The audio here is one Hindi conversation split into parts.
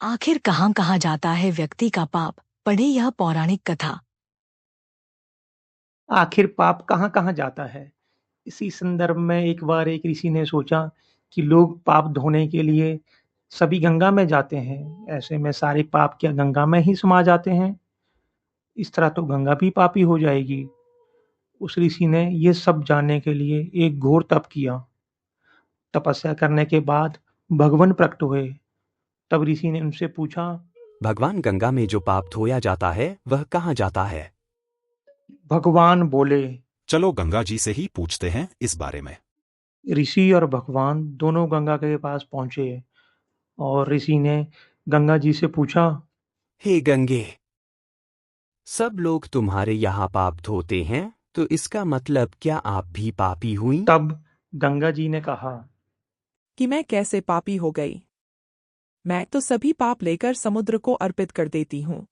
आखिर कहाँ कहाँ जाता है व्यक्ति का पाप, पढ़े यह पौराणिक कथा। आखिर पाप कहाँ-कहाँ जाता है? इसी संदर्भ में एक बार एक ऋषि ने सोचा कि लोग पाप धोने के लिए सभी गंगा में जाते हैं। ऐसे में सारे पाप क्या गंगा में ही समा जाते हैं? इस तरह तो गंगा भी पापी हो जाएगी। उस ऋषि ने ये सब जानने के लिए एक घोर तप किया। तपस्या करने के बाद भगवान प्रकट हुए। तब ऋषि ने उनसे पूछा, भगवान गंगा में जो पाप धोया जाता है वह कहाँ जाता है? भगवान बोले। चलो गंगा जी से ही पूछते हैं इस बारे में। ऋषि और भगवान दोनों गंगा के पास पहुंचे और ऋषि ने गंगा जी से पूछा, हे गंगे, सब लोग तुम्हारे यहाँ पाप धोते हैं, तो इसका मतलब क्या आप भी पापी हुई? तब गंगा जी ने कहा कि मैं कैसे पापी हो गई। मैं तो सभी पाप लेकर समुद्र को अर्पित कर देती हूँ।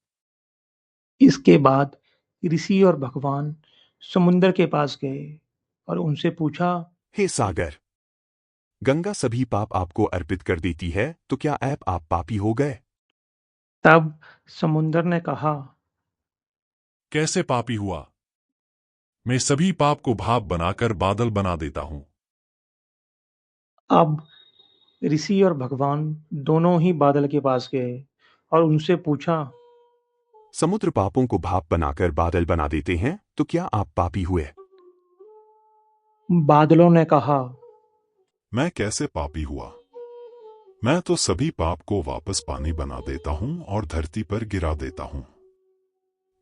इसके बाद ऋषि और भगवान समुद्र के पास गए और उनसे पूछा, हे सागर, गंगा सभी पाप आपको अर्पित कर देती है, तो क्या आप पापी हो गए? तब समुद्र ने कहा, कैसे पापी हुआ? मैं सभी पाप को भाप बनाकर बादल बना देता हूं। अब ऋषि और भगवान दोनों ही बादल के पास गए और उनसे पूछा, समुद्र पापों को भाप बनाकर बादल बना देते हैं, तो क्या आप पापी हुए? बादलों ने कहा, मैं कैसे पापी हुआ? मैं तो सभी पाप को वापस पानी बना देता हूं और धरती पर गिरा देता हूं।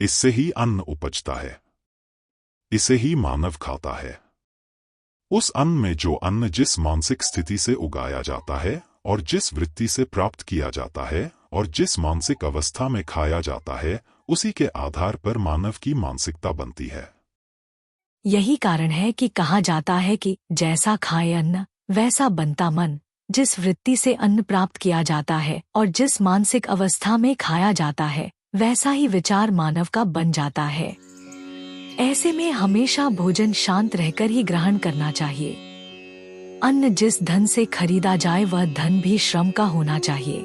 इससे ही अन्न उपजता है, इसे ही मानव खाता है। उस अन्न में जो अन्न जिस मानसिक स्थिति से उगाया जाता है और जिस वृत्ति से प्राप्त किया जाता है और जिस मानसिक अवस्था में खाया जाता है, उसी के आधार पर मानव की मानसिकता बनती है। यही कारण है कि कहा जाता है कि जैसा खाए अन्न वैसा बनता मन। जिस वृत्ति से अन्न प्राप्त किया जाता है और जिस मानसिक अवस्था में खाया जाता है, वैसा ही विचार मानव का बन जाता है। ऐसे में हमेशा भोजन शांत रहकर ही ग्रहण करना चाहिए। अन्न जिस धन से खरीदा जाए वह धन भी श्रम का होना चाहिए।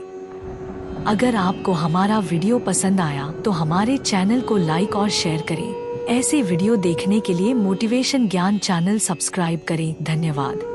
अगर आपको हमारा वीडियो पसंद आया तो हमारे चैनल को लाइक और शेयर करें। ऐसे वीडियो देखने के लिए मोटिवेशन ज्ञान चैनल सब्सक्राइब करें। धन्यवाद।